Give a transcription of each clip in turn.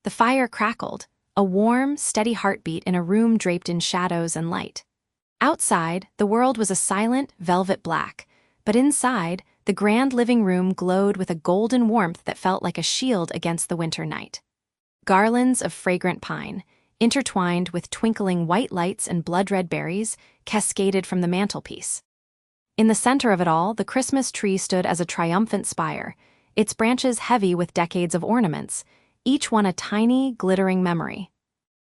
The fire crackled, a warm, steady heartbeat in a room draped in shadows and light. Outside, the world was a silent, velvet black, but inside, the grand living room glowed with a golden warmth that felt like a shield against the winter night. Garlands of fragrant pine, intertwined with twinkling white lights and blood-red berries, cascaded from the mantelpiece. In the center of it all, the Christmas tree stood as a triumphant spire, its branches heavy with decades of ornaments, each one a tiny, glittering memory.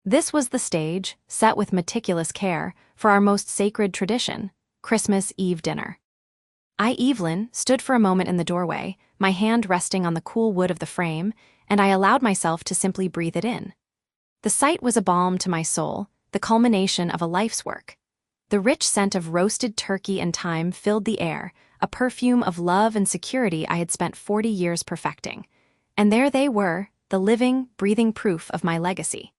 This was the stage, set with meticulous care, for our most sacred tradition, Christmas Eve dinner. Evelyn, stood for a moment in the doorway, my hand resting on the cool wood of the frame, and I allowed myself to simply breathe it in. The sight was a balm to my soul, the culmination of a life's work. The rich scent of roasted turkey and thyme filled the air, a perfume of love and security I had spent 40 years perfecting. And there they were, the living, breathing proof of my legacy.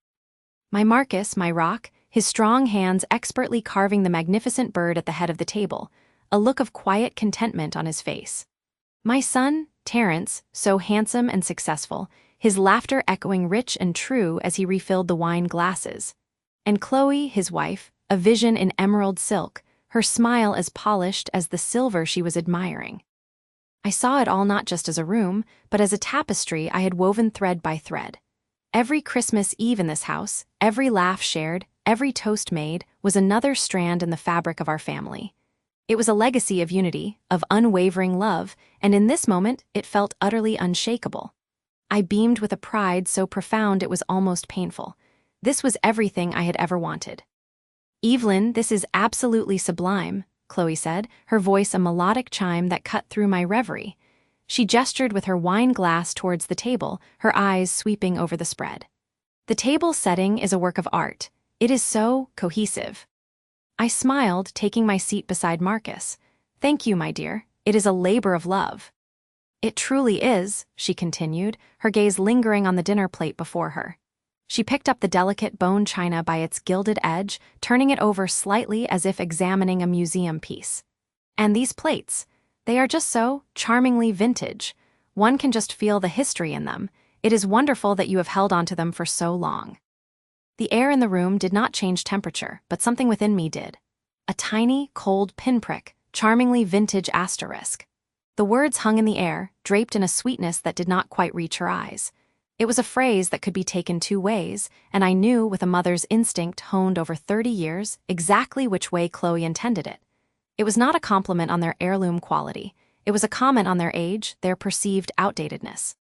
My Marcus, my rock, his strong hands expertly carving the magnificent bird at the head of the table, a look of quiet contentment on his face. My son, Terence, so handsome and successful, his laughter echoing rich and true as he refilled the wine glasses. And Chloe, his wife, a vision in emerald silk, her smile as polished as the silver she was admiring. I saw it all not just as a room, but as a tapestry I had woven thread by thread. Every Christmas Eve in this house, every laugh shared, every toast made, was another strand in the fabric of our family. It was a legacy of unity, of unwavering love, and in this moment it felt utterly unshakable. I beamed with a pride so profound it was almost painful. This was everything I had ever wanted. "Evelyn, this is absolutely sublime," Chloe said, her voice a melodic chime that cut through my reverie. She gestured with her wine glass towards the table, her eyes sweeping over the spread. "The table setting is a work of art. It is so cohesive." I smiled, taking my seat beside Marcus. "Thank you, my dear. It is a labor of love." "It truly is," she continued, her gaze lingering on the dinner plate before her. She picked up the delicate bone china by its gilded edge, turning it over slightly as if examining a museum piece. "And these plates, they are just so charmingly vintage. One can just feel the history in them. It is wonderful that you have held on to them for so long." The air in the room did not change temperature, but something within me did. A tiny, cold pinprick, charmingly vintage asterisk. The words hung in the air, draped in a sweetness that did not quite reach her eyes. It was a phrase that could be taken two ways, and I knew with a mother's instinct honed over 30 years exactly which way Chloe intended it. It was not a compliment on their heirloom quality. It was a comment on their age, their perceived outdatedness.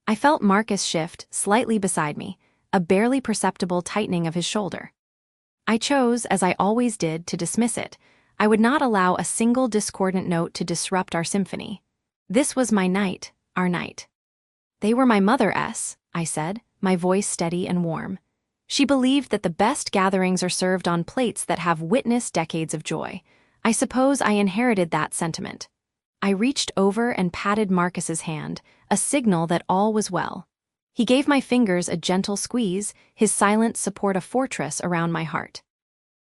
I felt Marcus shift slightly beside me, a barely perceptible tightening of his shoulder. I chose, as I always did, to dismiss it. I would not allow a single discordant note to disrupt our symphony. This was my night, our night. "They were my mother, I said, my voice steady and warm. "She believed that the best gatherings are served on plates that have witnessed decades of joy. I suppose I inherited that sentiment." I reached over and patted Marcus's hand, a signal that all was well. He gave my fingers a gentle squeeze, his silence support a fortress around my heart.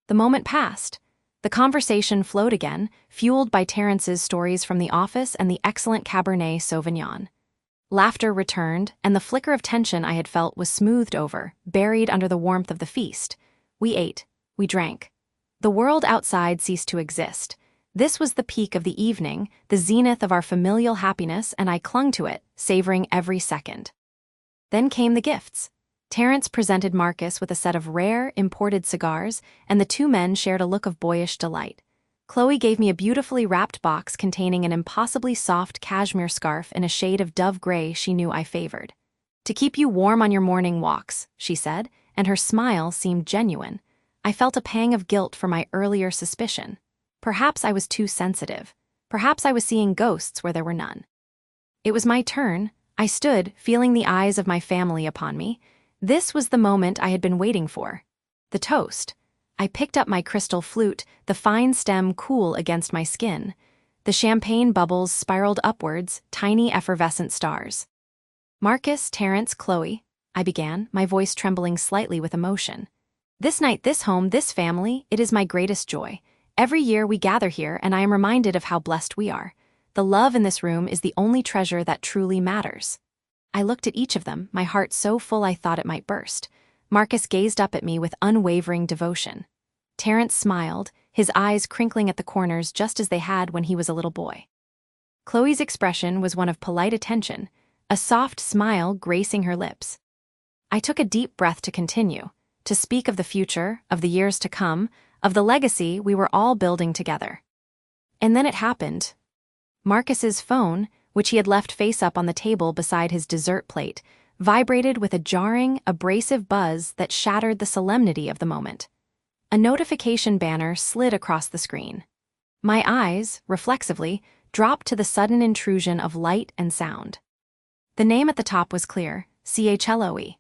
The moment passed. The conversation flowed again, fueled by Terence's stories from the office and the excellent Cabernet Sauvignon. Laughter returned, and the flicker of tension I had felt was smoothed over, buried under the warmth of the feast. We ate. We drank. The world outside ceased to exist. This was the peak of the evening, the zenith of our familial happiness, and I clung to it, savoring every second. Then came the gifts. Terence presented Marcus with a set of rare, imported cigars, and the two men shared a look of boyish delight. Chloe gave me a beautifully wrapped box containing an impossibly soft cashmere scarf in a shade of dove gray she knew I favored. "To keep you warm on your morning walks," she said, and her smile seemed genuine. I felt a pang of guilt for my earlier suspicion. Perhaps I was too sensitive. Perhaps I was seeing ghosts where there were none. It was my turn. I stood, feeling the eyes of my family upon me. This was the moment I had been waiting for. The toast. I picked up my crystal flute, the fine stem cool against my skin. The champagne bubbles spiraled upwards, tiny effervescent stars. "Marcus, Terence, Chloe," I began, my voice trembling slightly with emotion. "This night, this home, this family, it is my greatest joy. Every year we gather here, and I am reminded of how blessed we are. The love in this room is the only treasure that truly matters." I looked at each of them, my heart so full I thought it might burst. Marcus gazed up at me with unwavering devotion. Terence smiled, his eyes crinkling at the corners just as they had when he was a little boy. Chloe's expression was one of polite attention, a soft smile gracing her lips. I took a deep breath to continue, to speak of the future, of the years to come, of the legacy we were all building together. And then it happened. Marcus's phone, which he had left face up on the table beside his dessert plate, vibrated with a jarring, abrasive buzz that shattered the solemnity of the moment. A notification banner slid across the screen. My eyes, reflexively, dropped to the sudden intrusion of light and sound. The name at the top was clear, Chloe.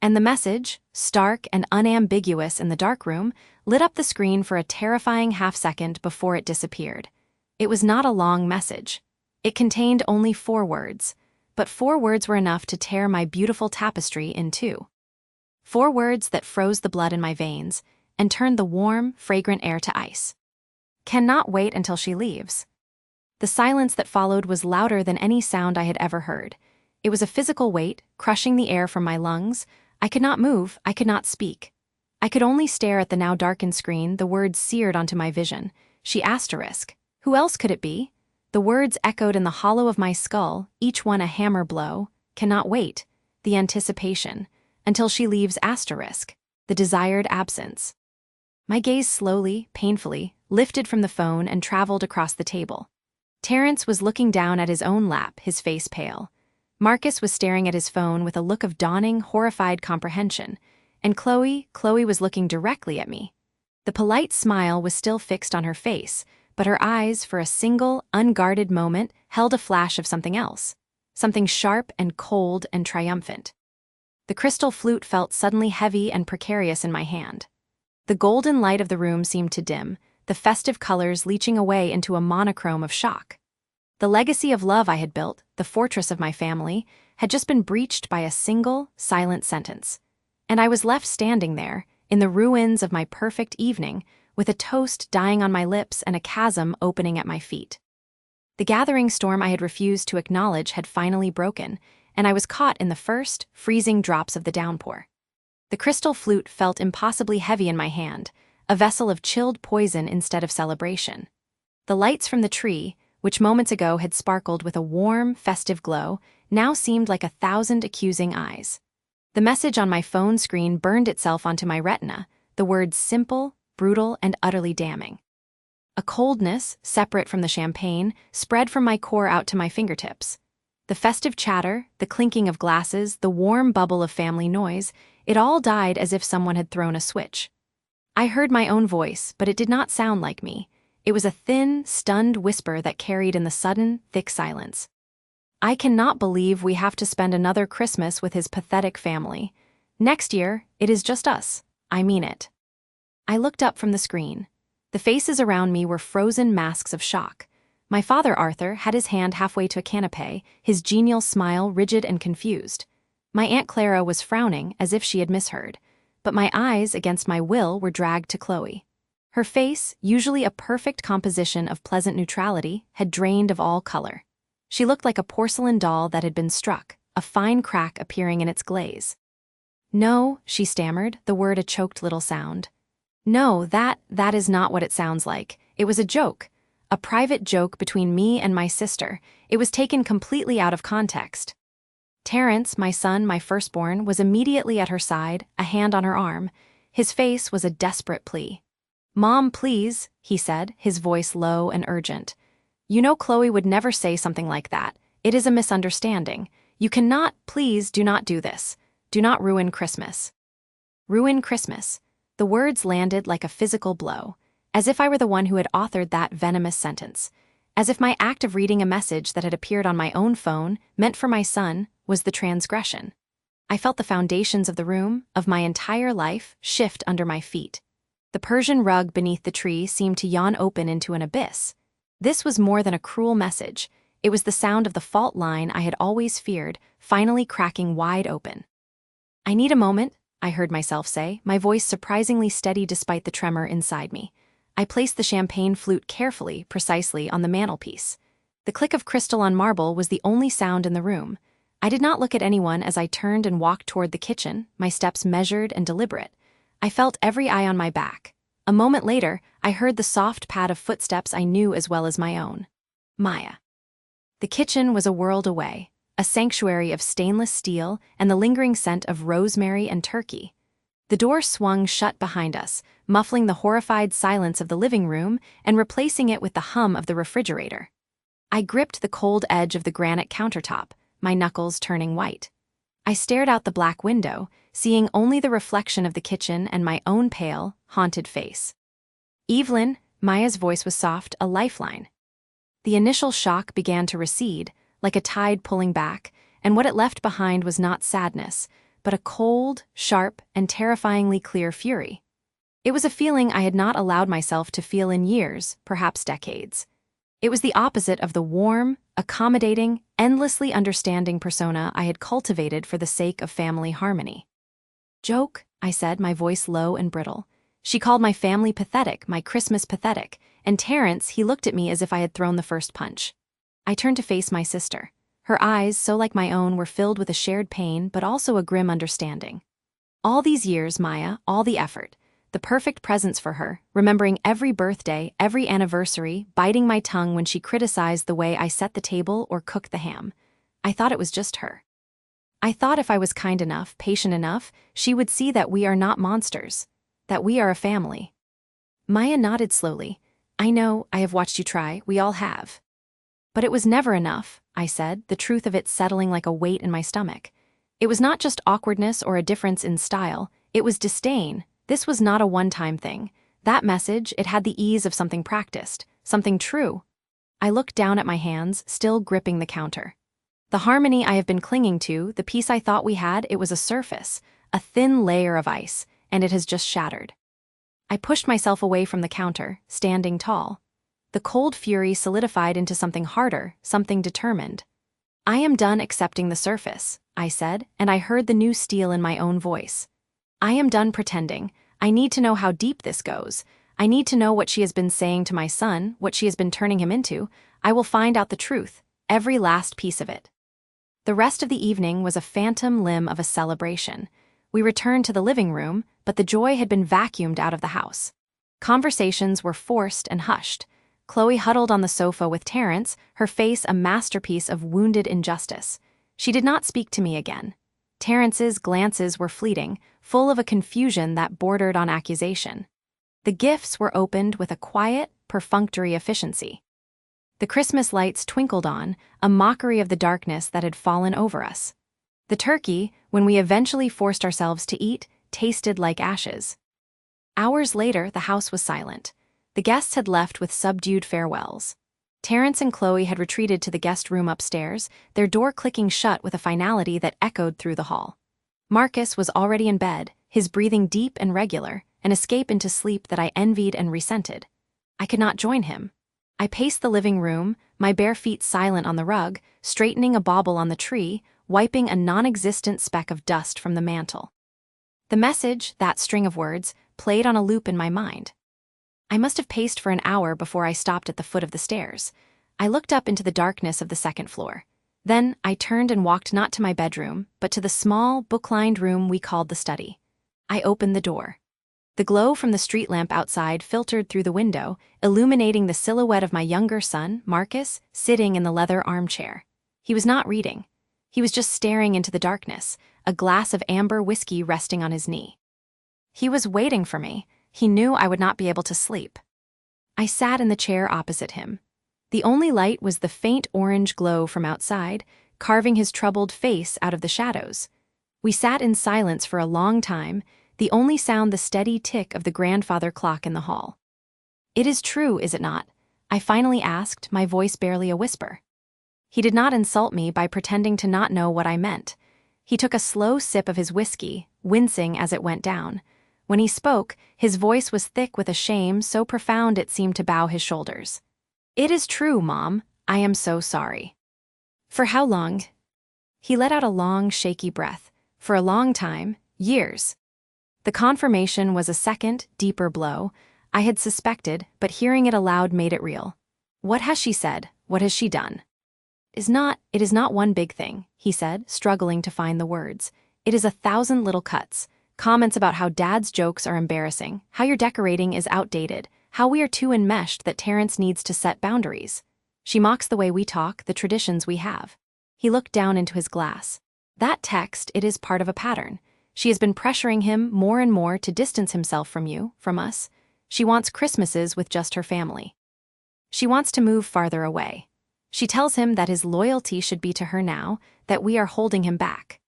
And the message, stark and unambiguous in the darkroom, lit up the screen for a terrifying half-second before it disappeared. It was not a long message. It contained only 4 words, but 4 words were enough to tear my beautiful tapestry in two. 4 words that froze the blood in my veins and turned the warm, fragrant air to ice. Cannot wait until she leaves. The silence that followed was louder than any sound I had ever heard. It was a physical weight, crushing the air from my lungs. I could not move, I could not speak. I could only stare at the now darkened screen, the words seared onto my vision. She asterisk. Who else could it be? The words echoed in the hollow of my skull, each one a hammer blow. Cannot wait. The anticipation. Until she leaves asterisk. The desired absence. My gaze slowly, painfully, lifted from the phone and traveled across the table. Terence was looking down at his own lap, his face pale. Marcus was staring at his phone with a look of dawning, horrified comprehension. And Chloe was looking directly at me. The polite smile was still fixed on her face, but her eyes, for a single, unguarded moment, held a flash of something else. Something sharp and cold and triumphant. The crystal flute felt suddenly heavy and precarious in my hand. The golden light of the room seemed to dim, the festive colors leaching away into a monochrome of shock. The legacy of love I had built, the fortress of my family, had just been breached by a single, silent sentence. And I was left standing there, in the ruins of my perfect evening, with a toast dying on my lips and a chasm opening at my feet. The gathering storm I had refused to acknowledge had finally broken, and I was caught in the first, freezing drops of the downpour. The crystal flute felt impossibly heavy in my hand, a vessel of chilled poison instead of celebration. The lights from the tree, which moments ago had sparkled with a warm, festive glow, now seemed like 1,000 accusing eyes. The message on my phone screen burned itself onto my retina, the words simple, brutal, and utterly damning. A coldness, separate from the champagne, spread from my core out to my fingertips. The festive chatter, the clinking of glasses, the warm bubble of family noise, it all died as if someone had thrown a switch. I heard my own voice, but it did not sound like me. It was a thin, stunned whisper that carried in the sudden, thick silence. I cannot believe we have to spend another Christmas with his pathetic family. Next year, it is just us. I mean it. I looked up from the screen. The faces around me were frozen masks of shock. My father, Arthur, had his hand halfway to a canapé, his genial smile rigid and confused. My Aunt Clara was frowning as if she had misheard, but my eyes, against my will, were dragged to Chloe. Her face, usually a perfect composition of pleasant neutrality, had drained of all color. She looked like a porcelain doll that had been struck, a fine crack appearing in its glaze. "No," she stammered, the word a choked little sound. "No, that is not what it sounds like. It was a joke. A private joke between me and my sister. It was taken completely out of context." Terence, my son, my firstborn, was immediately at her side, a hand on her arm. His face was a desperate plea. "Mom, please," he said, his voice low and urgent. "You know Chloe would never say something like that. It is a misunderstanding. You cannot, please do not do this. Do not ruin Christmas." Ruin Christmas. The words landed like a physical blow, as if I were the one who had authored that venomous sentence, as if my act of reading a message that had appeared on my own phone, meant for my son, was the transgression. I felt the foundations of the room, of my entire life, shift under my feet. The Persian rug beneath the tree seemed to yawn open into an abyss. This was more than a cruel message. It was the sound of the fault line I had always feared, finally cracking wide open. "I need a moment," I heard myself say, my voice surprisingly steady despite the tremor inside me. I placed the champagne flute carefully, precisely, on the mantelpiece. The click of crystal on marble was the only sound in the room. I did not look at anyone as I turned and walked toward the kitchen, my steps measured and deliberate. I felt every eye on my back. A moment later, I heard the soft pad of footsteps I knew as well as my own. Maya. The kitchen was a world away, a sanctuary of stainless steel and the lingering scent of rosemary and turkey. The door swung shut behind us, muffling the horrified silence of the living room and replacing it with the hum of the refrigerator. I gripped the cold edge of the granite countertop, my knuckles turning white. I stared out the black window, seeing only the reflection of the kitchen and my own pale, haunted face. "Evelyn," Maya's voice was soft, a lifeline. The initial shock began to recede, like a tide pulling back, and what it left behind was not sadness, but a cold, sharp, and terrifyingly clear fury. It was a feeling I had not allowed myself to feel in years, perhaps decades. It was the opposite of the warm, accommodating, endlessly understanding persona I had cultivated for the sake of family harmony. "Joke," I said, my voice low and brittle. She called my family pathetic, my Christmas pathetic, and Terrence, he looked at me as if I had thrown the first punch. I turned to face my sister. Her eyes, so like my own, were filled with a shared pain but also a grim understanding. All these years, Maya, all the effort, the perfect presents for her, remembering every birthday, every anniversary, biting my tongue when she criticized the way I set the table or cooked the ham. I thought it was just her. I thought if I was kind enough, patient enough, she would see that we are not monsters, that we are a family. Maya nodded slowly. "I know, I have watched you try, we all have." "But it was never enough," I said, the truth of it settling like a weight in my stomach. It was not just awkwardness or a difference in style, it was disdain. This was not a one-time thing. That message, it had the ease of something practiced, something true. I looked down at my hands, still gripping the counter. The harmony I have been clinging to, the peace I thought we had, it was a surface, a thin layer of ice, and it has just shattered. I pushed myself away from the counter, standing tall. The cold fury solidified into something harder, something determined. "I am done accepting the surface," I said, and I heard the new steel in my own voice. "I am done pretending. I need to know how deep this goes. I need to know what she has been saying to my son, what she has been turning him into. I will find out the truth, every last piece of it." The rest of the evening was a phantom limb of a celebration. We returned to the living room, but the joy had been vacuumed out of the house. Conversations were forced and hushed. Chloe huddled on the sofa with Terrence, her face a masterpiece of wounded injustice. She did not speak to me again. Terrence's glances were fleeting, full of a confusion that bordered on accusation. The gifts were opened with a quiet, perfunctory efficiency. The Christmas lights twinkled on, a mockery of the darkness that had fallen over us. The turkey, when we eventually forced ourselves to eat, tasted like ashes. Hours later, the house was silent. The guests had left with subdued farewells. Terrence and Chloe had retreated to the guest room upstairs, their door clicking shut with a finality that echoed through the hall. Marcus was already in bed, his breathing deep and regular, an escape into sleep that I envied and resented. I could not join him. I paced the living room, my bare feet silent on the rug, straightening a bauble on the tree, wiping a non-existent speck of dust from the mantel. The message, that string of words, played on a loop in my mind. I must have paced for an hour before I stopped at the foot of the stairs. I looked up into the darkness of the second floor. Then I turned and walked not to my bedroom, but to the small, book-lined room we called the study. I opened the door. The glow from the street lamp outside filtered through the window, illuminating the silhouette of my younger son, Marcus, sitting in the leather armchair. He was not reading. He was just staring into the darkness, a glass of amber whiskey resting on his knee. He was waiting for me. He knew I would not be able to sleep. I sat in the chair opposite him. The only light was the faint orange glow from outside, carving his troubled face out of the shadows. We sat in silence for a long time, the only sound the steady tick of the grandfather clock in the hall. "It is true, is it not?" I finally asked, my voice barely a whisper. He did not insult me by pretending to not know what I meant. He took a slow sip of his whiskey, wincing as it went down. When he spoke, his voice was thick with a shame so profound it seemed to bow his shoulders. "It is true, Mom. I am so sorry." "For how long?" He let out a long, shaky breath. "For a long time, years." The confirmation was a second, deeper blow. I had suspected, but hearing it aloud made it real. "What has she said? What has she done?" It is not one big thing," he said, struggling to find the words. "It is 1,000 little cuts. Comments about how Dad's jokes are embarrassing, how your decorating is outdated, how we are too enmeshed that Terrence needs to set boundaries. She mocks the way we talk, the traditions we have." He looked down into his glass. "That text, it is part of a pattern. She has been pressuring him more and more to distance himself from you, from us. She wants Christmases with just her family. She wants to move farther away. She tells him that his loyalty should be to her now, that we are holding him back."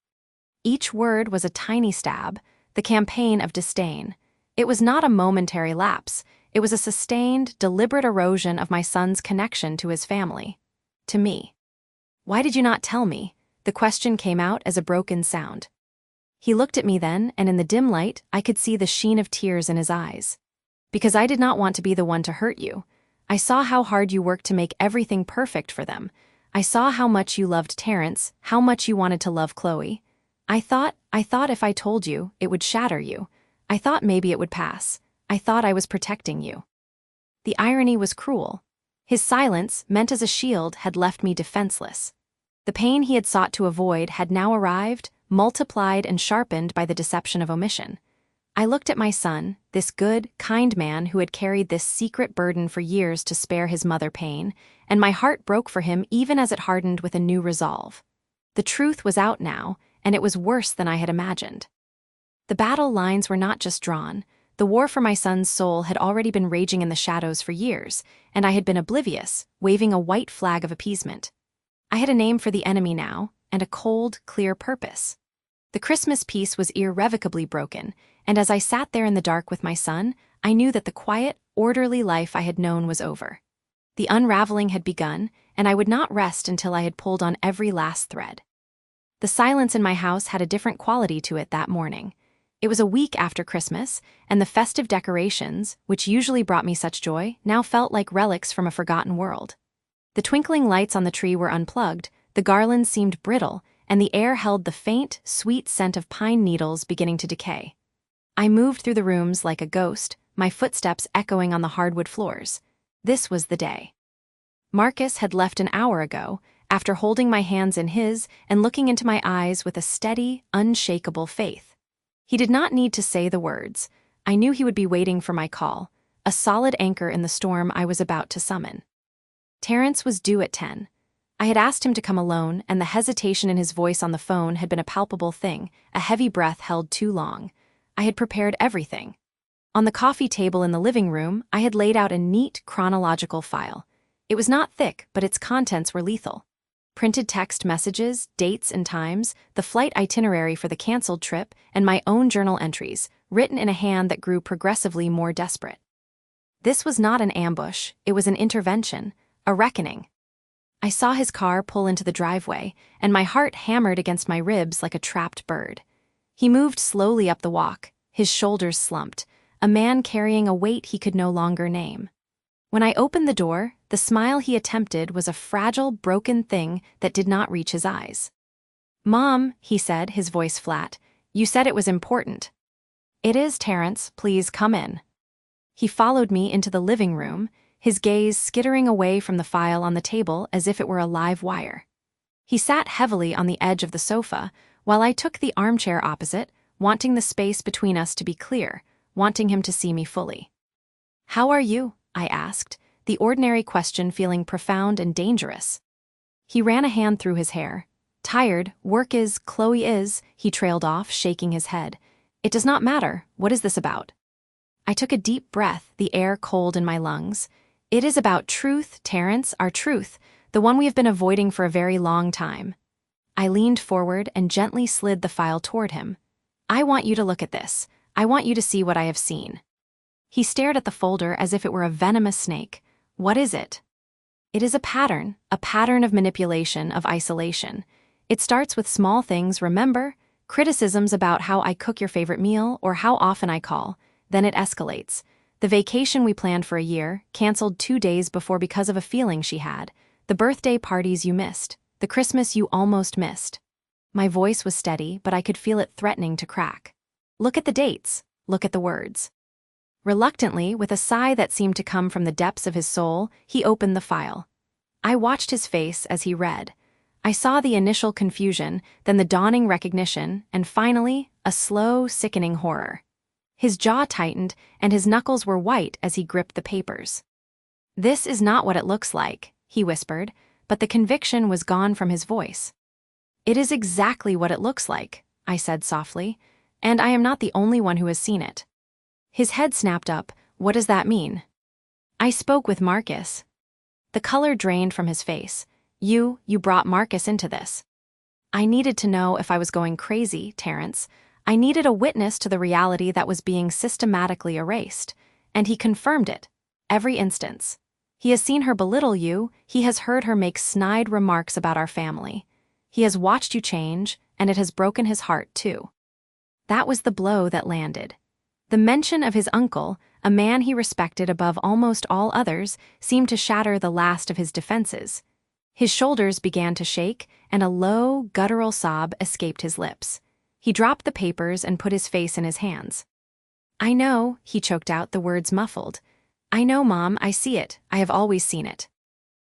Each word was a tiny stab, the campaign of disdain. It was not a momentary lapse. It was a sustained, deliberate erosion of my son's connection to his family. To me. "Why did you not tell me?" The question came out as a broken sound. He looked at me then, and in the dim light, I could see the sheen of tears in his eyes. "Because I did not want to be the one to hurt you. I saw how hard you worked to make everything perfect for them. I saw how much you loved Terrence, how much you wanted to love Chloe. I thought if I told you, it would shatter you. I thought maybe it would pass. I thought I was protecting you." The irony was cruel. His silence, meant as a shield, had left me defenseless. The pain he had sought to avoid had now arrived, multiplied and sharpened by the deception of omission. I looked at my son, this good, kind man who had carried this secret burden for years to spare his mother pain, and my heart broke for him even as it hardened with a new resolve. The truth was out now, and it was worse than I had imagined. The battle lines were not just drawn. The war for my son's soul had already been raging in the shadows for years, and I had been oblivious, waving a white flag of appeasement. I had a name for the enemy now, and a cold, clear purpose. The Christmas peace was irrevocably broken, and as I sat there in the dark with my son, I knew that the quiet, orderly life I had known was over. The unraveling had begun, and I would not rest until I had pulled on every last thread. The silence in my house had a different quality to it that morning. It was a week after Christmas, and the festive decorations, which usually brought me such joy, now felt like relics from a forgotten world. The twinkling lights on the tree were unplugged, the garlands seemed brittle, and the air held the faint, sweet scent of pine needles beginning to decay. I moved through the rooms like a ghost, my footsteps echoing on the hardwood floors. This was the day. Marcus had left an hour ago, after holding my hands in his and looking into my eyes with a steady, unshakable faith. He did not need to say the words. I knew he would be waiting for my call, a solid anchor in the storm I was about to summon. Terrence was due at 10. I had asked him to come alone, and the hesitation in his voice on the phone had been a palpable thing, a heavy breath held too long. I had prepared everything. On the coffee table in the living room, I had laid out a neat, chronological file. It was not thick, but its contents were lethal. Printed text messages, dates and times, the flight itinerary for the canceled trip, and my own journal entries, written in a hand that grew progressively more desperate. This was not an ambush, it was an intervention, a reckoning. I saw his car pull into the driveway, and my heart hammered against my ribs like a trapped bird. He moved slowly up the walk, his shoulders slumped, a man carrying a weight he could no longer name. When I opened the door, the smile he attempted was a fragile, broken thing that did not reach his eyes. "Mom," he said, his voice flat, "you said it was important." "It is, Terrence, please come in." He followed me into the living room, his gaze skittering away from the file on the table as if it were a live wire. He sat heavily on the edge of the sofa, while I took the armchair opposite, wanting the space between us to be clear, wanting him to see me fully. "How are you?" I asked, the ordinary question feeling profound and dangerous. He ran a hand through his hair. "Tired, work is, Chloe is," he trailed off, shaking his head. "It does not matter. What is this about?" I took a deep breath, the air cold in my lungs. "It is about truth, Terrence, our truth, the one we have been avoiding for a very long time." I leaned forward and gently slid the file toward him. "I want you to look at this. I want you to see what I have seen." He stared at the folder as if it were a venomous snake. "What is it?" "It is a pattern of manipulation, of isolation. It starts with small things, remember? Criticisms about how I cook your favorite meal or how often I call. Then it escalates. The vacation we planned for a year, canceled 2 days before because of a feeling she had. The birthday parties you missed. The Christmas you almost missed." My voice was steady, but I could feel it threatening to crack. "Look at the dates. Look at the words." Reluctantly, with a sigh that seemed to come from the depths of his soul, he opened the file. I watched his face as he read, I saw the initial confusion, then the dawning recognition, and finally, a slow, sickening horror. His jaw tightened, and his knuckles were white as he gripped the papers. "This is not what it looks like," he whispered, but the conviction was gone from his voice. "It is exactly what it looks like," I said softly, "and I am not the only one who has seen it." His head snapped up. "What does that mean?" "I spoke with Marcus." The color drained from his face. You brought Marcus into this." I needed to know if I was going crazy, Terrence. I needed a witness to the reality that was being systematically erased, and he confirmed it. Every instance. He has seen her belittle you, he has heard her make snide remarks about our family. He has watched you change, and it has broken his heart, too. That was the blow that landed. The mention of his uncle, a man he respected above almost all others, seemed to shatter the last of his defenses. His shoulders began to shake, and a low, guttural sob escaped his lips. He dropped the papers and put his face in his hands. "I know," he choked out, the words muffled. "I know, Mom, I see it. I have always seen it."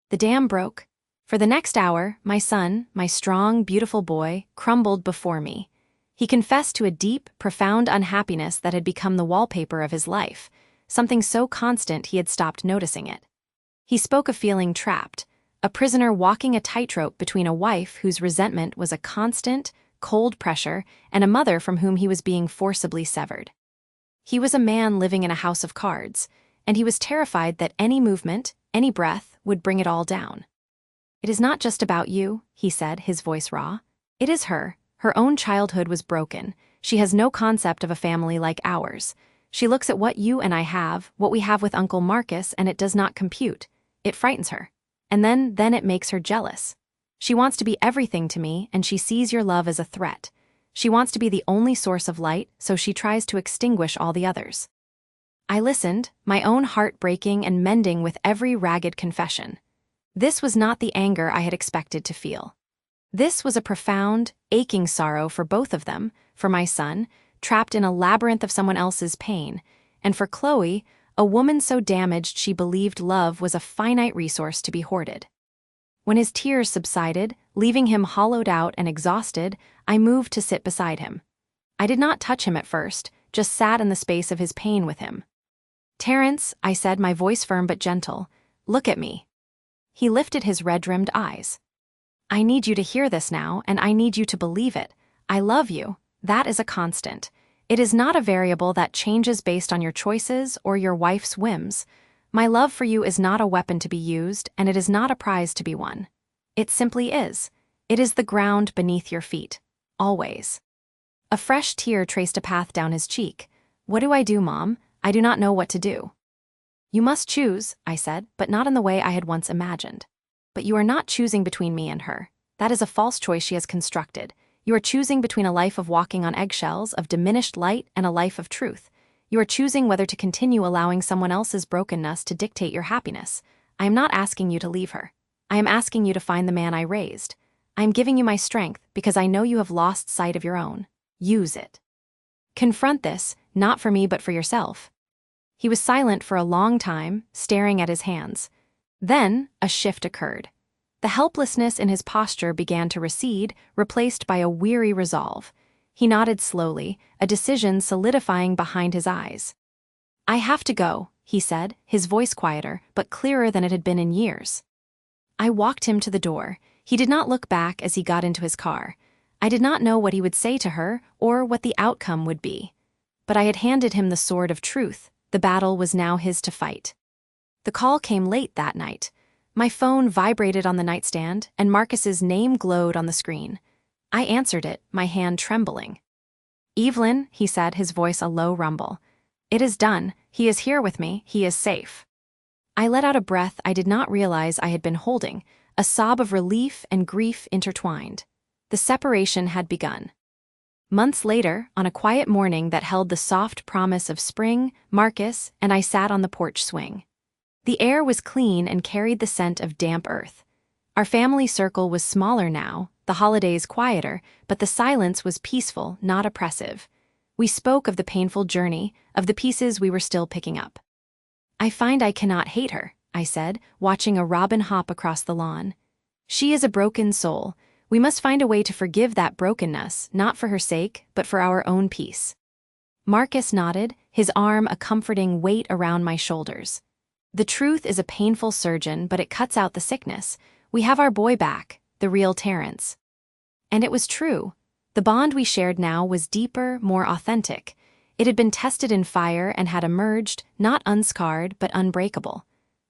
The dam broke. For the next hour, my son, my strong, beautiful boy, crumbled before me. He confessed to a deep, profound unhappiness that had become the wallpaper of his life, something so constant he had stopped noticing it. He spoke of feeling trapped, a prisoner walking a tightrope between a wife whose resentment was a constant, cold pressure and a mother from whom he was being forcibly severed. He was a man living in a house of cards, and he was terrified that any movement, any breath, would bring it all down. "It is not just about you," he said, his voice raw. "It is her. Her own childhood was broken. She has no concept of a family like ours. She looks at what you and I have, what we have with Uncle Marcus, and it does not compute. It frightens her. And then it makes her jealous. She wants to be everything to me, and she sees your love as a threat. She wants to be the only source of light, so she tries to extinguish all the others." I listened, my own heart breaking and mending with every ragged confession. This was not the anger I had expected to feel. This was a profound, aching sorrow for both of them, for my son, trapped in a labyrinth of someone else's pain, and for Chloe, a woman so damaged she believed love was a finite resource to be hoarded. When his tears subsided, leaving him hollowed out and exhausted, I moved to sit beside him. I did not touch him at first, just sat in the space of his pain with him. "Terrence," I said, my voice firm but gentle, "look at me." He lifted his red-rimmed eyes. "I need you to hear this now, and I need you to believe it. I love you. That is a constant. It is not a variable that changes based on your choices or your wife's whims. My love for you is not a weapon to be used, and it is not a prize to be won. It simply is. It is the ground beneath your feet. Always." A fresh tear traced a path down his cheek. "What do I do, Mom? I do not know what to do." "You must choose," I said, but not in the way I had once imagined. "But you are not choosing between me and her. That is a false choice she has constructed. You are choosing between a life of walking on eggshells, of diminished light, and a life of truth. You are choosing whether to continue allowing someone else's brokenness to dictate your happiness. I am not asking you to leave her. I am asking you to find the man I raised. I am giving you my strength because I know you have lost sight of your own. Use it. Confront this, not for me but for yourself." He was silent for a long time, staring at his hands. Then, a shift occurred. The helplessness in his posture began to recede, replaced by a weary resolve. He nodded slowly, a decision solidifying behind his eyes. "I have to go," he said, his voice quieter, but clearer than it had been in years. I walked him to the door. He did not look back as he got into his car. I did not know what he would say to her, or what the outcome would be. But I had handed him the sword of truth. The battle was now his to fight. The call came late that night. My phone vibrated on the nightstand, and Marcus's name glowed on the screen. I answered it, my hand trembling. "Evelyn," he said, his voice a low rumble. "It is done. He is here with me. He is safe." I let out a breath I did not realize I had been holding, a sob of relief and grief intertwined. The separation had begun. Months later, on a quiet morning that held the soft promise of spring, Marcus and I sat on the porch swing. The air was clean and carried the scent of damp earth. Our family circle was smaller now, the holidays quieter, but the silence was peaceful, not oppressive. We spoke of the painful journey, of the pieces we were still picking up. "I find I cannot hate her," I said, watching a robin hop across the lawn. She is a broken soul. We must find a way to forgive that brokenness, not for her sake, but for our own peace. Marcus nodded, his arm a comforting weight around my shoulders. The truth is a painful surgeon, but it cuts out the sickness. We have our boy back, the real Terrence. And it was true. The bond we shared now was deeper, more authentic. It had been tested in fire and had emerged, not unscarred, but unbreakable.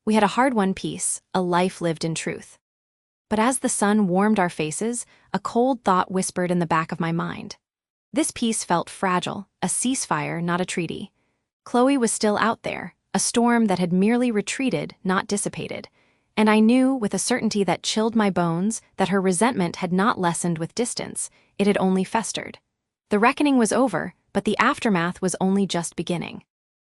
We had a hard-won peace, a life lived in truth. But as the sun warmed our faces, a cold thought whispered in the back of my mind. This peace felt fragile, a ceasefire, not a treaty. Chloe was still out there, a storm that had merely retreated, not dissipated. And I knew, with a certainty that chilled my bones, that her resentment had not lessened with distance, it had only festered. The reckoning was over, but the aftermath was only just beginning.